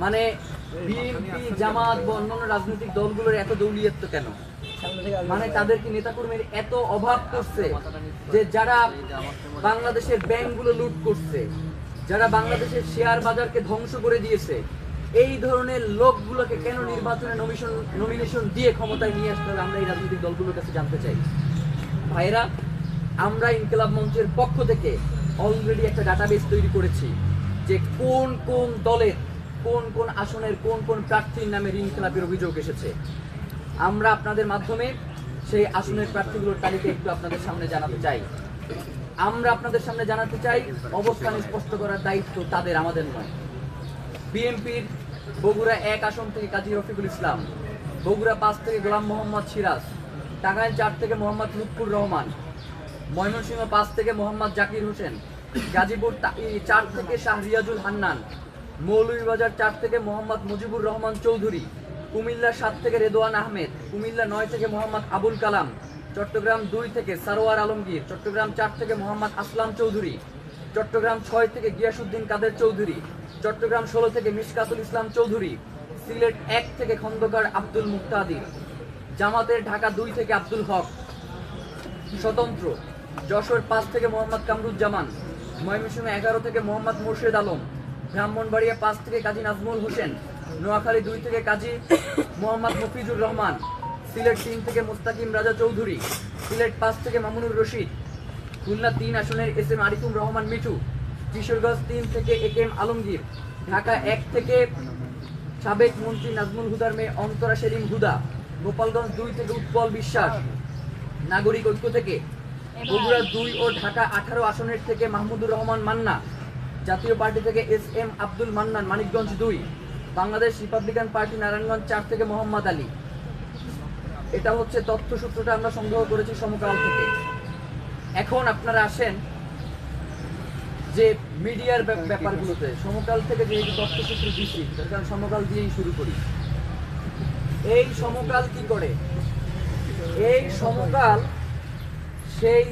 মানে বিএনপি, জামাত বা অন্যান্য রাজনৈতিক দলগুলোর এত দৌলিয়ত্ব কেন? মানে তাদের কি নেতাকর্মীর এত অভাব করছে যে যারা বাংলাদেশের ব্যাংকগুলো লুট করছে, যারা বাংলাদেশের শেয়ার বাজারকে ধ্বংস করে দিয়েছে, এই ধরনের লোকগুলোকে কেন নির্বাচনে নমিনেশন দিয়ে ক্ষমতায় নিয়ে আসতে হবে? আমরা এই রাজনৈতিক দলগুলোর কাছে জানতে চাই। ভাইরা, আমরা ইনকিলাব মঞ্চের পক্ষ থেকে অলরেডি একটা ডাটাবেস তৈরি করেছি যে কোন কোন দলের কোন কোন আসনের কোন কোন প্রার্থীর নামে ইনকিলাবের অভিযোগ এসেছে। আমরা আপনাদের মাধ্যমে সেই আসনের প্রার্থীগুলোর তালিকা একটু আপনাদের সামনে জানাতে চাই। আমরা আপনাদের সামনে জানাতে চাই, অবস্থান স্পষ্ট করার দায়িত্ব তাদের, আমাদের নয়। বিএনপির বগুড়া 1 আসন থেকে কাজী রফিকুল ইসলাম, বগুড়া 5 থেকে গোলাম মোহাম্মদ সিরাজ, টাঙ্গাইল 4 থেকে মোহাম্মদ লুৎফুর রহমান, ময়মনসিংহ 5 থেকে মোহাম্মদ জাকির হোসেন, গাজীপুর 4 থেকে শাহ রিয়াজুল হান্নান, মৌলভীবাজার 4 থেকে মোহাম্মদ মুজিবুর রহমান চৌধুরী, কুমিল্লা 7 থেকে রেদওয়ান আহমেদ, কুমিল্লা 9 থেকে মোহাম্মদ আবুল কালাম, চট্টগ্রাম 2 থেকে সারোয়ার আলমগীর, চট্টগ্রাম 4 থেকে মোহাম্মদ আসলাম চৌধুরী, চট্টগ্রাম 6 থেকে গিয়াসউদ্দিন কাদের চৌধুরী, চট্টগ্রাম 16 থেকে মিশকাতুল ইসলাম চৌধুরী, সিলেট 1 থেকে খন্দকার আব্দুল মুক্তাদির, জামাতের ঢাকা 2 থেকে আব্দুল হক স্বতন্ত্র, যশোর 5 থেকে মোহাম্মদ কামরুজ্জামান, ময়মনসিংহ 11 থেকে মোহাম্মদ মোর্শেদ আলম, ব্রাহ্মণবাড়িয়া 5 থেকে কাজী নাজমুল হোসেন, নোয়াখালী 2 থেকে কাজী মোহাম্মদ মফিজুর রহমান, সিলেট 3 থেকে মুস্তাকিম রাজা চৌধুরী, সিলেট 5 থেকে মামুনুর রশিদ, খুলনা 3 আসনের এস.এম. আরিফুর রহমান মিঠু, কিশোরগঞ্জ 3 থেকে এ.কে.এম. আলমগীর, ঢাকা 1 থেকে সাবেক মন্ত্রী নাজমুল হুদার মেয়ে অন্তরা সেলিম হুদা, গোপালগঞ্জ 2 থেকে উৎপল বিশ্বাস, নাগরিক ঐক্য থেকে বগুড়া 2 ও ঢাকা 18 আসনের থেকে মাহমুদুর রহমান মান্না, জাতীয় পার্টি থেকে SM. Abdul Mannan Manikganj 2, Bangladesh Republican party Narayanganj 4 থেকে মোহাম্মদ আলী। এটা হচ্ছে তথ্যসূত্রটা আমরা সংগ্রহ করেছি সমকাল থেকে। এখন আপনারা আসেন যে মিডিয়ার ব্যাপারগুলোতে। সমকাল থেকে যেহেতু তথ্যসূত্র দিচ্ছি, তার কারণ সমকাল দিয়েই শুরু করি। এই সমকাল কি করে? এই সমকাল সেই